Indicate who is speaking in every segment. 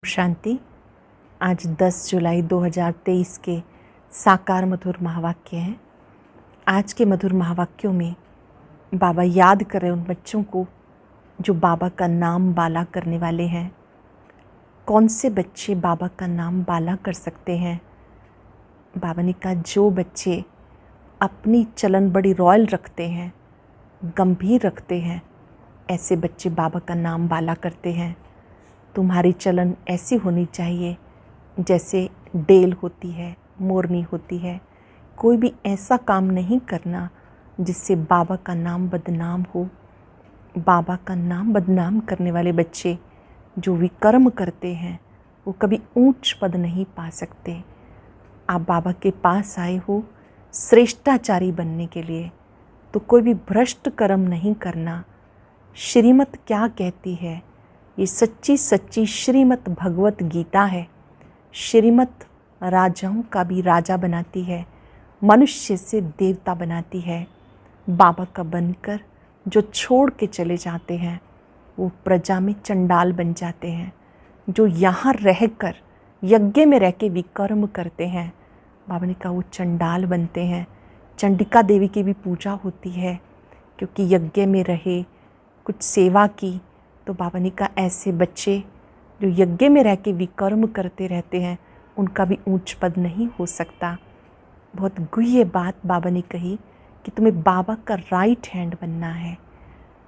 Speaker 1: शांति। आज 10 जुलाई 2023 के साकार मधुर महावाक्य हैं। आज के मधुर महावाक्यों में बाबा याद कर रहे उन बच्चों को जो बाबा का नाम बाला करने वाले हैं। कौन से बच्चे बाबा का नाम बाला कर सकते हैं? बाबा ने कहा जो बच्चे अपनी चलन बड़ी रॉयल रखते हैं, गंभीर रखते हैं, ऐसे बच्चे बाबा का नाम बाला करते हैं। तुम्हारी चलन ऐसी होनी चाहिए जैसे डेल होती है, मोरनी होती है। कोई भी ऐसा काम नहीं करना जिससे बाबा का नाम बदनाम हो। बाबा का नाम बदनाम करने वाले बच्चे जो विकर्म करते हैं वो कभी ऊंच पद नहीं पा सकते। आप बाबा के पास आए हो श्रेष्ठाचारी बनने के लिए, तो कोई भी भ्रष्ट कर्म नहीं करना। श्रीमत क्या कहती है? ये सच्ची सच्ची श्रीमत भगवत गीता है। श्रीमत राजाओं का भी राजा बनाती है, मनुष्य से देवता बनाती है। बाबा का बनकर जो छोड़ के चले जाते हैं वो प्रजा में चंडाल बन जाते हैं। जो यहाँ रहकर यज्ञ में रह के विकर्म करते हैं, बाबा ने कहा वो चंडाल बनते हैं। चंडिका देवी की भी पूजा होती है क्योंकि यज्ञ में रहे, कुछ सेवा की। तो बाबा ने कहा ऐसे बच्चे जो यज्ञ में रह के विकर्म करते रहते हैं उनका भी ऊंच पद नहीं हो सकता। बहुत गुह्य बात बाबा ने कही कि तुम्हें बाबा का राइट हैंड बनना है,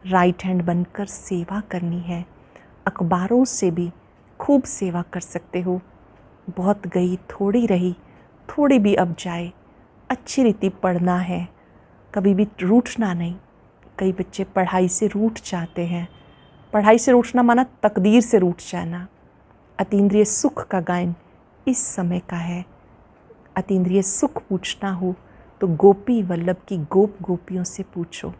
Speaker 1: राइट हैंड बनकर सेवा करनी है। अखबारों से भी खूब सेवा कर सकते हो। बहुत गई थोड़ी रही, थोड़ी भी अब जाए। अच्छी रीति पढ़ना है, कभी भी रूठना नहीं। कई बच्चे पढ़ाई से रूठ जाते हैं। पढ़ाई से रूठना माना तकदीर से रूठ जाना। अतीन्द्रिय सुख का गायन इस समय का है। अतीन्द्रिय सुख पूछना हो तो गोपी वल्लभ की गोप गोपियों से पूछो।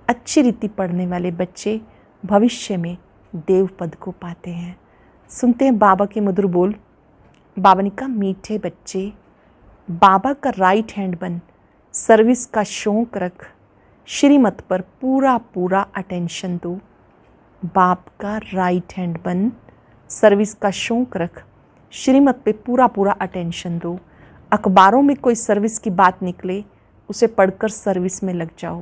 Speaker 1: अच्छी रीति पढ़ने वाले बच्चे भविष्य में देव पद को पाते हैं। सुनते हैं बाबा के मधुर बोल। बाबा ने कहा मीठे बच्चे बाबा का राइट हैंड बन, सर्विस का शौक रख, श्रीमत पर पूरा पूरा अटेंशन दो। बाप का राइट हैंड बन, सर्विस का शौक रख, श्रीमत पे पूरा पूरा अटेंशन दो। अखबारों में कोई सर्विस की बात निकले उसे पढ़कर सर्विस में लग जाओ।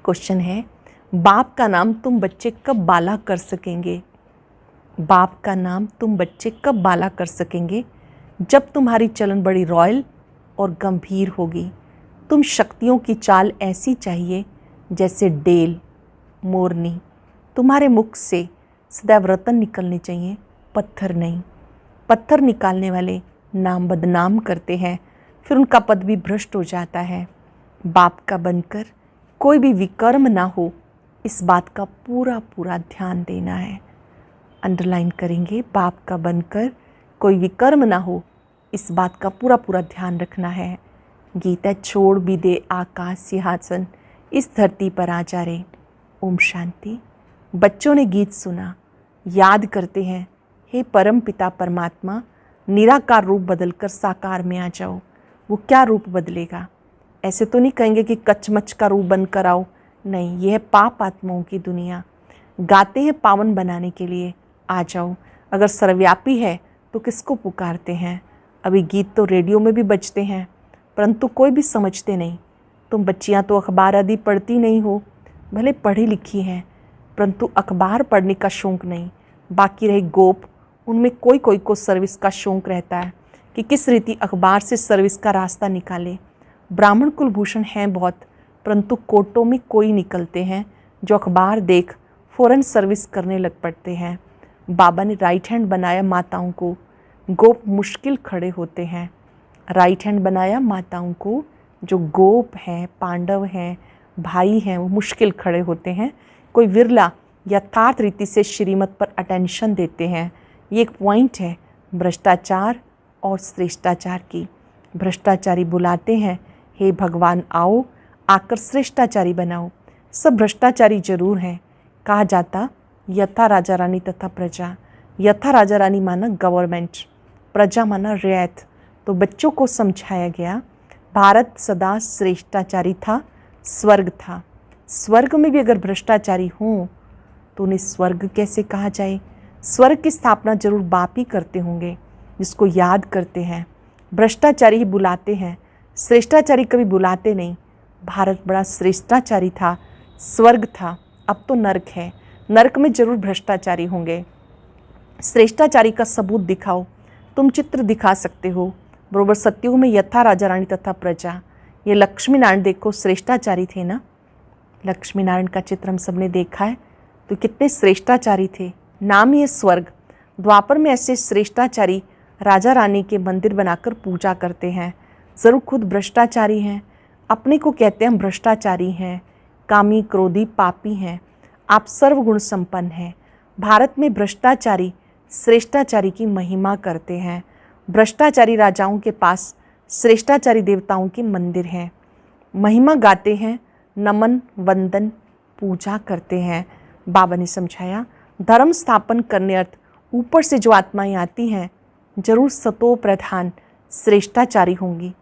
Speaker 1: क्वेश्चन है, बाप का नाम तुम बच्चे कब बाला कर सकेंगे? बाप का नाम तुम बच्चे कब बाला कर सकेंगे? जब तुम्हारी चलन बड़ी रॉयल और गंभीर होगी। तुम शक्तियों की चाल ऐसी चाहिए जैसे डेल, मोरनी। तुम्हारे मुख से सदैव रतन निकलने चाहिए, पत्थर नहीं। पत्थर निकालने वाले नाम बदनाम करते हैं, फिर उनका पद भी भ्रष्ट हो जाता है। बाप का बनकर कोई भी विकर्म ना हो, इस बात का पूरा पूरा ध्यान देना है। अंडरलाइन करेंगे, बाप का बनकर कोई विकर्म ना हो, इस बात का पूरा पूरा ध्यान रखना है। गीता छोड़ भी दे आकाश सिंहासन, इस धरती पर आ जा रे। ओम शांति। बच्चों ने गीत सुना, याद करते हैं, हे परम पिता परमात्मा, निराकार रूप बदलकर साकार में आ जाओ। वो क्या रूप बदलेगा? ऐसे तो नहीं कहेंगे कि कचमच का रूप बनकर आओ। नहीं, यह है पाप आत्माओं की दुनिया। गाते हैं पावन बनाने के लिए, आ जाओ। अगर सर्वव्यापी है तो किसको पुकारते हैं? अभी गीत तो रेडियो में भी बजते हैं, परंतु कोई भी समझते नहीं। तुम बच्चियां तो अखबार आदि पढ़ती नहीं हो, भले पढ़ी लिखी हैं, परंतु अखबार पढ़ने का शौक़ नहीं। बाकी रहे गोप, उनमें कोई कोई को सर्विस का शौक़ रहता है कि किस रीति अखबार से सर्विस का रास्ता निकाले। ब्राह्मण कुलभूषण हैं बहुत, परंतु कोटों में कोई निकलते हैं जो अखबार देख फ़ौरन सर्विस करने लग पड़ते हैं। बाबा ने राइट हैंड बनाया माताओं को, गोप मुश्किल खड़े होते हैं। राइट हैंड बनाया माताओं को, जो गोप हैं, पांडव हैं, भाई हैं, वो मुश्किल खड़े होते हैं। कोई विरला यथार्थ रीति से श्रीमत पर अटेंशन देते हैं। ये एक पॉइंट है भ्रष्टाचार और श्रेष्ठाचार की। भ्रष्टाचारी बुलाते हैं, हे भगवान आओ, आकर श्रेष्ठाचारी बनाओ। सब भ्रष्टाचारी जरूर हैं। कहा जाता यथा राजा रानी तथा प्रजा। यथा राजा रानी माना गवर्नमेंट, प्रजा माना रियायत। तो बच्चों को समझाया गया भारत सदा श्रेष्ठाचारी था, स्वर्ग था। स्वर्ग में भी अगर भ्रष्टाचारी हों तो उन्हें स्वर्ग कैसे कहा जाए? स्वर्ग की स्थापना जरूर बाप ही करते होंगे जिसको याद करते हैं। भ्रष्टाचारी ही बुलाते हैं, श्रेष्ठाचारी कभी बुलाते नहीं। भारत बड़ा श्रेष्ठाचारी था, स्वर्ग था, अब तो नरक है। नरक में जरूर भ्रष्टाचारी होंगे। श्रेष्ठाचारी का सबूत दिखाओ। तुम चित्र दिखा सकते हो। बरोबर सत्युग में यथा राजा रानी तथा प्रजा। ये लक्ष्मी नारायण देखो श्रेष्ठाचारी थे ना। लक्ष्मी नारायण का चित्र हम सबने देखा है, तो कितने श्रेष्ठाचारी थे। नाम ही है स्वर्ग। द्वापर में ऐसे श्रेष्ठाचारी राजा रानी के मंदिर बनाकर पूजा करते हैं। ज़रूर खुद भ्रष्टाचारी हैं, अपने को कहते हैं हम भ्रष्टाचारी हैं, कामी क्रोधी पापी हैं। आप सर्वगुण संपन्न हैं। भारत में भ्रष्टाचारी श्रेष्ठाचारी की महिमा करते हैं। भ्रष्टाचारी राजाओं के पास श्रेष्ठाचारी देवताओं के मंदिर हैं, महिमा गाते हैं, नमन वंदन पूजा करते हैं। बाबा ने समझाया धर्म स्थापन करने अर्थ ऊपर से जो आत्माएं आती हैं जरूर सतो प्रधान श्रेष्ठाचारी होंगी।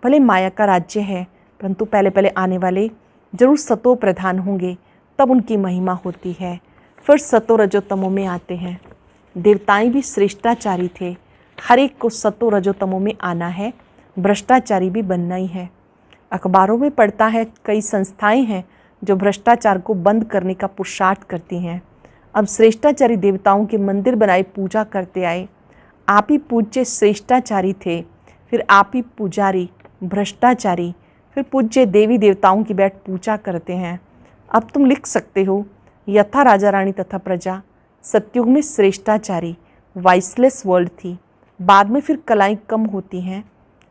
Speaker 1: भले माया का राज्य है परंतु पहले पहले आने वाले जरूर सतो प्रधान होंगे, तब उनकी महिमा होती है। फिर सतो रजोतमों में आते हैं। देवताएं भी श्रेष्ठाचारी थे। हर एक को सतो रजोतमों में आना है, भ्रष्टाचारी भी बनना ही है। अखबारों में पढ़ता है कई संस्थाएं हैं जो भ्रष्टाचार को बंद करने का पुरुषार्थ करती हैं। अब श्रेष्ठाचारी देवताओं के मंदिर बनाए पूजा करते आए। आप ही पूज्य श्रेष्ठाचारी थे, फिर आप ही पुजारी भ्रष्टाचारी, फिर पूज्य देवी देवताओं की बैठ पूजा करते हैं। अब तुम लिख सकते हो यथा राजा रानी तथा प्रजा। सतयुग में श्रेष्ठाचारी वाइसलेस वर्ल्ड थी, बाद में फिर कलाएं कम होती हैं।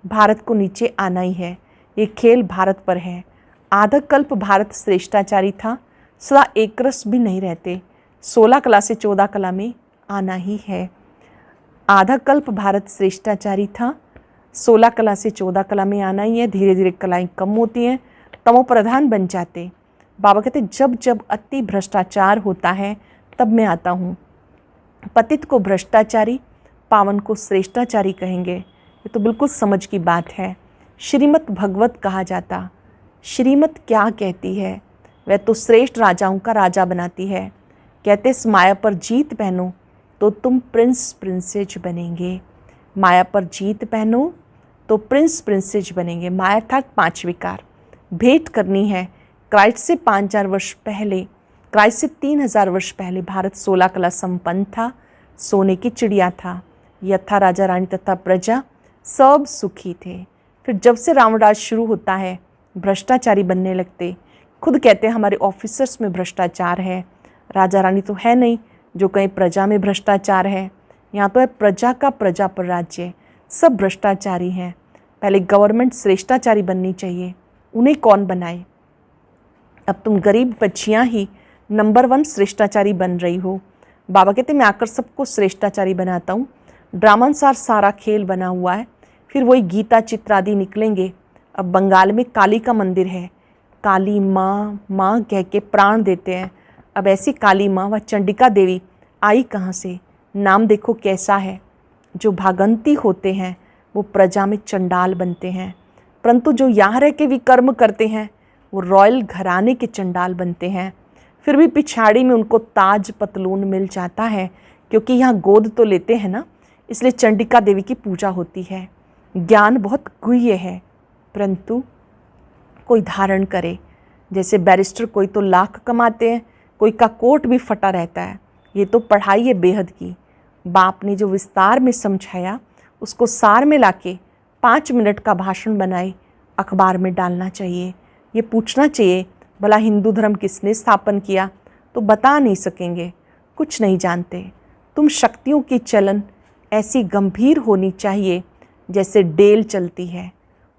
Speaker 1: भारत को नीचे आना ही है, ये खेल भारत पर है। आधा कल्प भारत श्रेष्ठाचारी था, सदा एक रस भी नहीं रहते। 16 कला से 14 कला में आना ही है। आधा कल्प भारत श्रेष्ठाचारी था, 16 कला से 14 कला में आना ही है। धीरे धीरे कलाएं कम होती हैं, तमो प्रधान बन जाते। बाबा कहते जब जब अति भ्रष्टाचार होता है तब मैं आता हूँ। पतित को भ्रष्टाचारी, पावन को श्रेष्ठाचारी कहेंगे। ये तो बिल्कुल समझ की बात है। श्रीमत भगवत कहा जाता। श्रीमत क्या कहती है? वह तो श्रेष्ठ राजाओं का राजा बनाती है। कहते इस माया पर जीत पहनो तो तुम प्रिंस प्रिंसेज बनेंगे। माया पर जीत पहनो तो प्रिंस प्रिंसेज बनेंगे। माया अर्थात 5 विकार। भेंट करनी है। क्राइस्ट से 5000 वर्ष पहले, क्राइस्ट से 3000 वर्ष पहले भारत 16 कला संपन्न था, सोने की चिड़िया था। यथा राजा रानी तथा प्रजा सब सुखी थे। फिर जब से रावण राज शुरू होता है भ्रष्टाचारी बनने लगते। खुद कहते हैं हमारे ऑफिसर्स में भ्रष्टाचार है। राजा रानी तो है नहीं जो कहीं प्रजा में भ्रष्टाचार है। यहाँ तो है प्रजा का प्रजा पर राज्य, सब भ्रष्टाचारी हैं। पहले गवर्नमेंट श्रेष्ठाचारी बननी चाहिए, उन्हें कौन बनाए? अब तुम गरीब बच्चियाँ ही नंबर 1 श्रेष्ठाचारी बन रही हो। बाबा कहते मैं आकर सबको श्रेष्ठाचारी बनाता हूँ। ड्रामानुसार सारा खेल बना हुआ है। फिर वही गीता चित्र आदि निकलेंगे। अब बंगाल में काली का मंदिर है। काली माँ माँ कह के प्राण देते हैं। अब ऐसी काली माँ व चंडिका देवी आई कहाँ से? नाम देखो कैसा है। जो भागंती होते हैं वो प्रजा में चंडाल बनते हैं, परंतु जो यहाँ रह के विकर्म करते हैं वो रॉयल घराने के चंडाल बनते हैं। फिर भी पिछाड़ी में उनको ताज पतलून मिल जाता है, क्योंकि यहाँ गोद तो लेते हैं ना, इसलिए चंडिका देवी की पूजा होती है। ज्ञान बहुत गुह्य है, परंतु कोई धारण करे। जैसे बैरिस्टर कोई तो लाख कमाते हैं, कोई का कोट भी फटा रहता है। ये तो पढ़ाई है बेहद की। बाप ने जो विस्तार में समझाया उसको सार में लाके 5 मिनट का भाषण बनाए अखबार में डालना चाहिए। ये पूछना चाहिए भला हिंदू धर्म किसने स्थापन किया? तो बता नहीं सकेंगे, कुछ नहीं जानते। तुम शक्तियों की चलन ऐसी गंभीर होनी चाहिए जैसे डेल चलती है।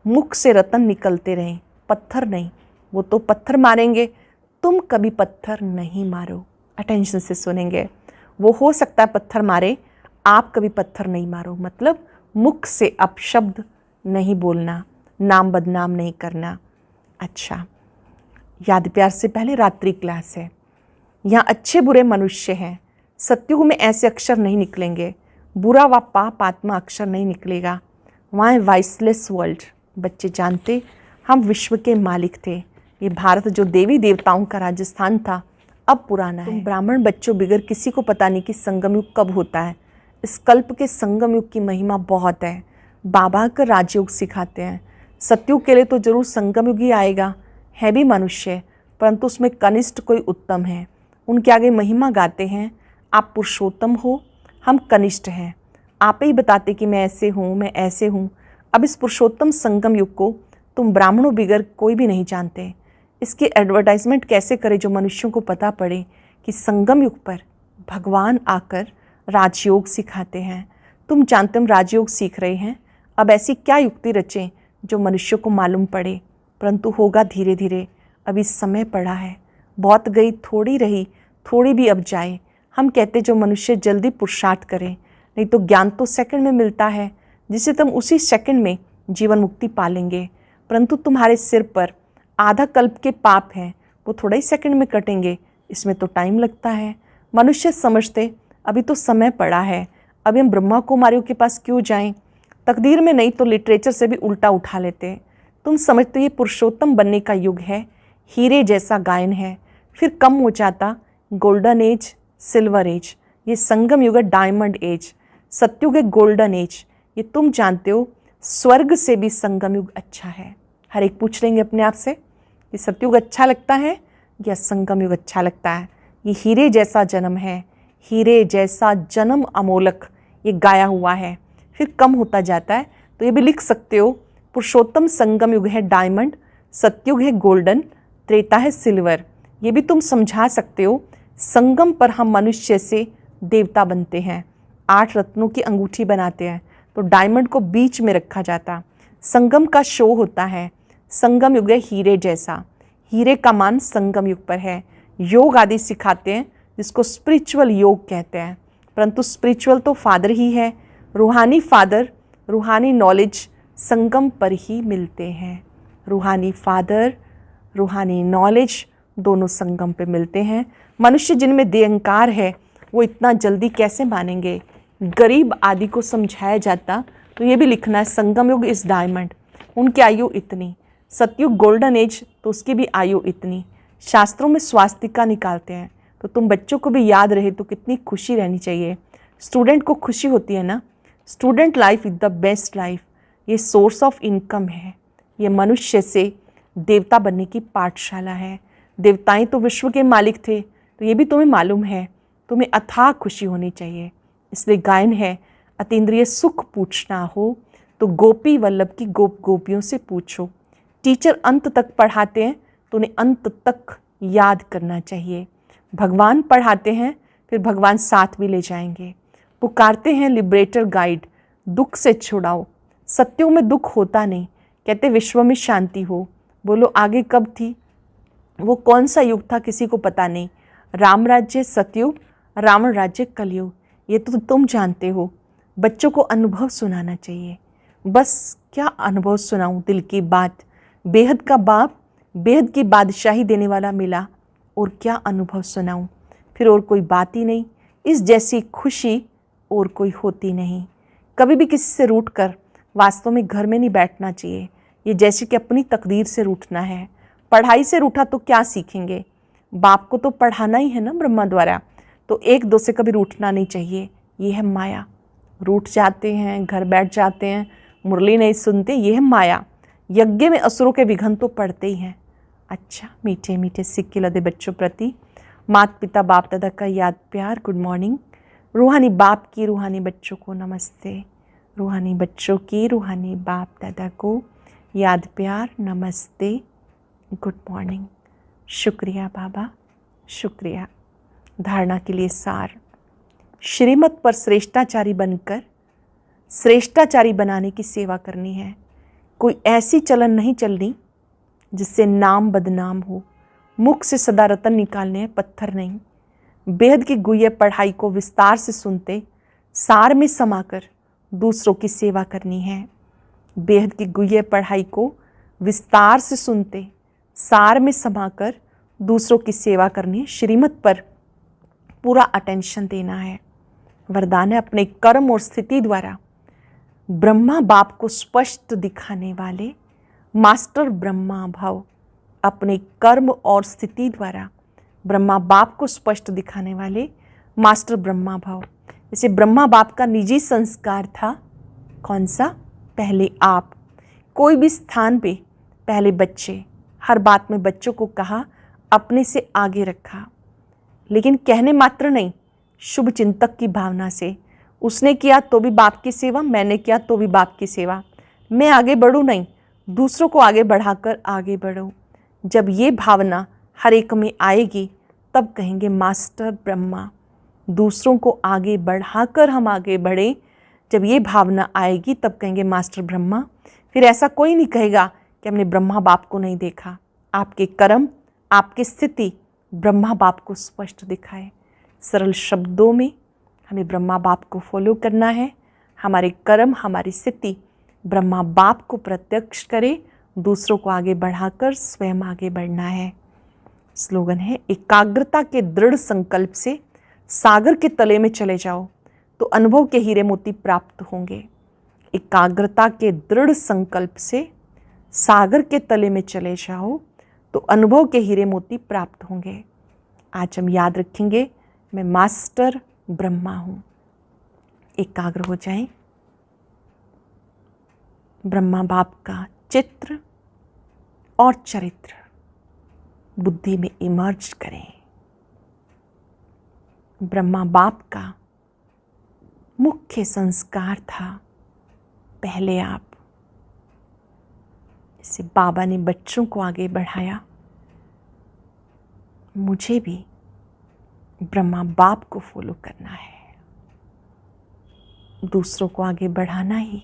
Speaker 1: मुख से रतन निकलते रहें, पत्थर नहीं। वो तो पत्थर मारेंगे, तुम कभी पत्थर नहीं मारो। अटेंशन से सुनेंगे। वो हो सकता है पत्थर मारे, आप कभी पत्थर नहीं मारो। मतलब मुख से अपशब्द नहीं बोलना, नाम बदनाम नहीं करना। अच्छा, याद प्यार से पहले रात्रि क्लास है। यहाँ अच्छे बुरे मनुष्य हैं। सत्युग में ऐसे अक्षर नहीं निकलेंगे, बुरा व पाप आत्मा अक्षर नहीं निकलेगा। वहाँ है वाइसलेस वर्ल्ड। बच्चे जानते हम विश्व के मालिक थे। ये भारत जो देवी देवताओं का राजस्थान था, अब पुराना है। तुम ब्राह्मण बच्चों बिगर किसी को पता नहीं कि संगम युग कब होता है। इस कल्प के संगम युग की महिमा बहुत है। बाबा आकर राजयोग सिखाते हैं। सतयुग के लिए तो जरूर संगम युग ही आएगा, है भी मनुष्य, परंतु उसमें कनिष्ठ कोई उत्तम है। उनके आगे महिमा गाते हैं, आप पुरुषोत्तम हो, हम कनिष्ठ हैं। आप ही बताते कि मैं ऐसे हूँ, मैं ऐसे हूँ। अब इस पुरुषोत्तम संगम युग को तुम ब्राह्मणों बिगर कोई भी नहीं जानते। इसकी एडवर्टाइजमेंट कैसे करें जो मनुष्यों को पता पड़े कि संगम युग पर भगवान आकर राजयोग सिखाते हैं। तुम जानते हम राजयोग सीख रहे हैं, अब ऐसी क्या युक्ति रचें जो मनुष्यों को मालूम पड़े, परंतु होगा धीरे धीरे। अभी समय पड़ा है, बहुत गई थोड़ी रही, थोड़ी भी अब जाए। हम कहते जो मनुष्य जल्दी पुरुषार्थ करें, नहीं तो ज्ञान तो सेकंड में मिलता है, जिसे तुम उसी सेकंड में जीवन मुक्ति पालेंगे। परंतु तुम्हारे सिर पर आधा कल्प के पाप हैं, वो थोड़ा ही सेकंड में कटेंगे, इसमें तो टाइम लगता है। मनुष्य समझते अभी तो समय पड़ा है, अभी हम ब्रह्मा कुमारियों के पास क्यों जाएं, तकदीर में नहीं तो लिटरेचर से भी उल्टा उठा लेते। तुम समझते ये पुरुषोत्तम बनने का युग है, हीरे जैसा गायन है, फिर कम हो जाता गोल्डन एज, सिल्वर एज। ये संगम युग है, डायमंड एज। सतयुग है, गोल्डन एज। ये तुम जानते हो, स्वर्ग से भी संगम युग अच्छा है। हर एक पूछ लेंगे अपने आप से कि सतयुग अच्छा लगता है या संगम युग अच्छा लगता है। ये हीरे जैसा जन्म है, हीरे जैसा जन्म अमोलक, ये गाया हुआ है, फिर कम होता जाता है। तो ये भी लिख सकते हो, पुरुषोत्तम संगम युग है डायमंड, सतयुग है गोल्डन, त्रेता है सिल्वर। ये भी तुम समझा सकते हो, संगम पर हम मनुष्य से देवता बनते हैं, 8 रत्नों की अंगूठी बनाते हैं, तो डायमंड को बीच में रखा जाता। संगम का शो होता है, संगम युग है हीरे जैसा, हीरे का मान संगम युग पर है। योग आदि सिखाते हैं जिसको स्पिरिचुअल योग कहते हैं, परंतु स्पिरिचुअल तो फादर ही है, रूहानी फादर, रूहानी नॉलेज संगम पर ही मिलते हैं। रूहानी फादर, रूहानी नॉलेज दोनों संगम पे मिलते हैं। मनुष्य जिनमें देहंकार है वो इतना जल्दी कैसे मानेंगे। गरीब आदि को समझाया जाता तो ये भी लिखना है, संगम युग इस डायमंड, उनकी आयु इतनी, सतयुग गोल्डन एज तो उसकी भी आयु इतनी। शास्त्रों में स्वास्तिका निकालते हैं, तो तुम बच्चों को भी याद रहे तो कितनी खुशी रहनी चाहिए। स्टूडेंट को खुशी होती है ना, student life is the best life. ये सोर्स ऑफ इनकम है, ये मनुष्य से देवता बनने की पाठशाला है। देवताएं तो विश्व के मालिक थे, तो ये भी तुम्हें मालूम है, तुम्हें अथाह खुशी होनी चाहिए। इसलिए गायन है, अतीन्द्रिय सुख पूछना हो तो गोपी वल्लभ की गोप गोपियों से पूछो। टीचर अंत तक पढ़ाते हैं तो उन्हें अंत तक याद करना चाहिए। भगवान पढ़ाते हैं, फिर भगवान साथ भी ले जाएंगे। पुकारते हैं लिबरेटर गाइड, दुख से छुड़ाओ। सत्युग में दुख होता नहीं, कहते विश्व में शांति हो। बोलो आगे कब थी, वो कौन सा युग था किसी को पता नहीं। राम राज्य सतयुग, रावण राज्य कलयुग, ये तो तुम जानते हो। बच्चों को अनुभव सुनाना चाहिए। बस क्या अनुभव सुनाऊं, दिल की बात। बेहद का बाप, बेहद की बादशाही देने वाला मिला, और क्या अनुभव सुनाऊं। फिर और कोई बात ही नहीं, इस जैसी खुशी और कोई होती नहीं। कभी भी किसी से रूठ कर वास्तव में घर में नहीं बैठना चाहिए। ये जैसे कि अपनी तकदीर से रूठना है। पढ़ाई से रूठा तो क्या सीखेंगे, बाप को तो पढ़ाना ही है ना ब्रह्मा द्वारा, तो एक दो से कभी रूठना नहीं चाहिए। ये है माया, रूठ जाते हैं, घर बैठ जाते हैं, मुरली नहीं सुनते, ये है माया। यज्ञ में असुरों के विघ्न तो पड़ते ही हैं। अच्छा, मीठे मीठे सिक्के लदे बच्चों प्रति माता पिता बाप दादा का याद प्यार, गुड मॉर्निंग। रूहानी बाप की रूहानी बच्चों को नमस्ते, रूहानी बच्चों की रूहानी बाप दादा को याद प्यार, नमस्ते, गुड मॉर्निंग। शुक्रिया बाबा, शुक्रिया। धारणा के लिए सार, श्रीमत पर श्रेष्ठाचारी बनकर श्रेष्ठाचारी बनाने की सेवा करनी है। कोई ऐसी चलन नहीं चलनी जिससे नाम बदनाम हो। मुख से सदा रतन निकालने हैं, पत्थर नहीं। बेहद की गुह्य पढ़ाई को विस्तार से सुनते सार में समाकर दूसरों की सेवा करनी है। बेहद की गुह्य पढ़ाई को विस्तार से सुनते सार में समाकर दूसरों की सेवा करनी है। श्रीमत पर पूरा अटेंशन देना है। वरदान है, अपने कर्म और स्थिति द्वारा ब्रह्मा बाप को स्पष्ट दिखाने वाले मास्टर ब्रह्मा भव। अपने कर्म और स्थिति द्वारा ब्रह्मा बाप को स्पष्ट दिखाने वाले मास्टर ब्रह्मा भव। जैसे ब्रह्मा बाप का निजी संस्कार था कौन सा? पहले आप। कोई भी स्थान पे पहले बच्चे, हर बात में बच्चों को कहा, अपने से आगे रखा, लेकिन कहने मात्र नहीं, शुभ चिंतक की भावना से। उसने किया तो भी बाप की सेवा, मैंने किया तो भी बाप की सेवा। मैं आगे बढ़ूँ नहीं, दूसरों को आगे बढ़ाकर आगे बढ़ो। जब ये भावना हर एक में आएगी तब कहेंगे मास्टर ब्रह्मा। दूसरों को आगे बढ़ाकर हम आगे बढ़े, जब ये भावना आएगी तब कहेंगे मास्टर ब्रह्मा। फिर ऐसा कोई नहीं कहेगा कि हमने ब्रह्मा बाप को नहीं देखा। आपके कर्म, आपकी स्थिति ब्रह्मा बाप को स्पष्ट दिखाए। सरल शब्दों में हमें ब्रह्मा बाप को फॉलो करना है। हमारे कर्म, हमारी स्थिति ब्रह्मा बाप को प्रत्यक्ष करे, दूसरों को आगे बढ़ाकर स्वयं आगे बढ़ना है। स्लोगन है, एकाग्रता के दृढ़ संकल्प से सागर के तले में चले जाओ तो अनुभव के हीरे मोती प्राप्त होंगे। एकाग्रता के दृढ़ संकल्प से सागर के तले में चले जाओ तो अनुभव के हीरे मोती प्राप्त होंगे। आज हम याद रखेंगे, मैं मास्टर ब्रह्मा हूँ। एकाग्र हो जाएं, ब्रह्मा बाप का चित्र और चरित्र बुद्धि में इमर्ज करें। ब्रह्मा बाप का मुख्य संस्कार था पहले आप। इसे बाबा ने बच्चों को आगे बढ़ाया, मुझे भी ब्रह्मा बाप को फॉलो करना है। दूसरों को आगे बढ़ाना ही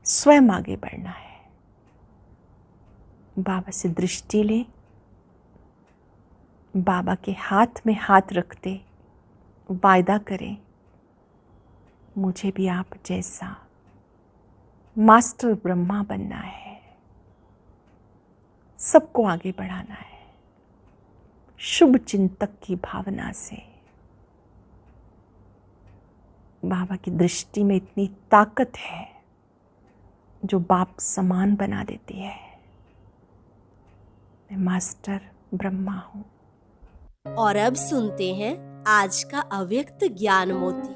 Speaker 1: स्वयं आगे बढ़ना है। बाबा से दृष्टि लें, बाबा के हाथ में हाथ रखते वायदा करें, मुझे भी आप जैसा मास्टर ब्रह्मा बनना है, सबको आगे बढ़ाना है। शुभ चिंतक की भावना से। बाबा की दृष्टि में इतनी ताकत है जो बाप समान बना देती है। मैं मास्टर ब्रह्मा हूँ।
Speaker 2: और अब सुनते हैं आज का अव्यक्त ज्ञान मोती।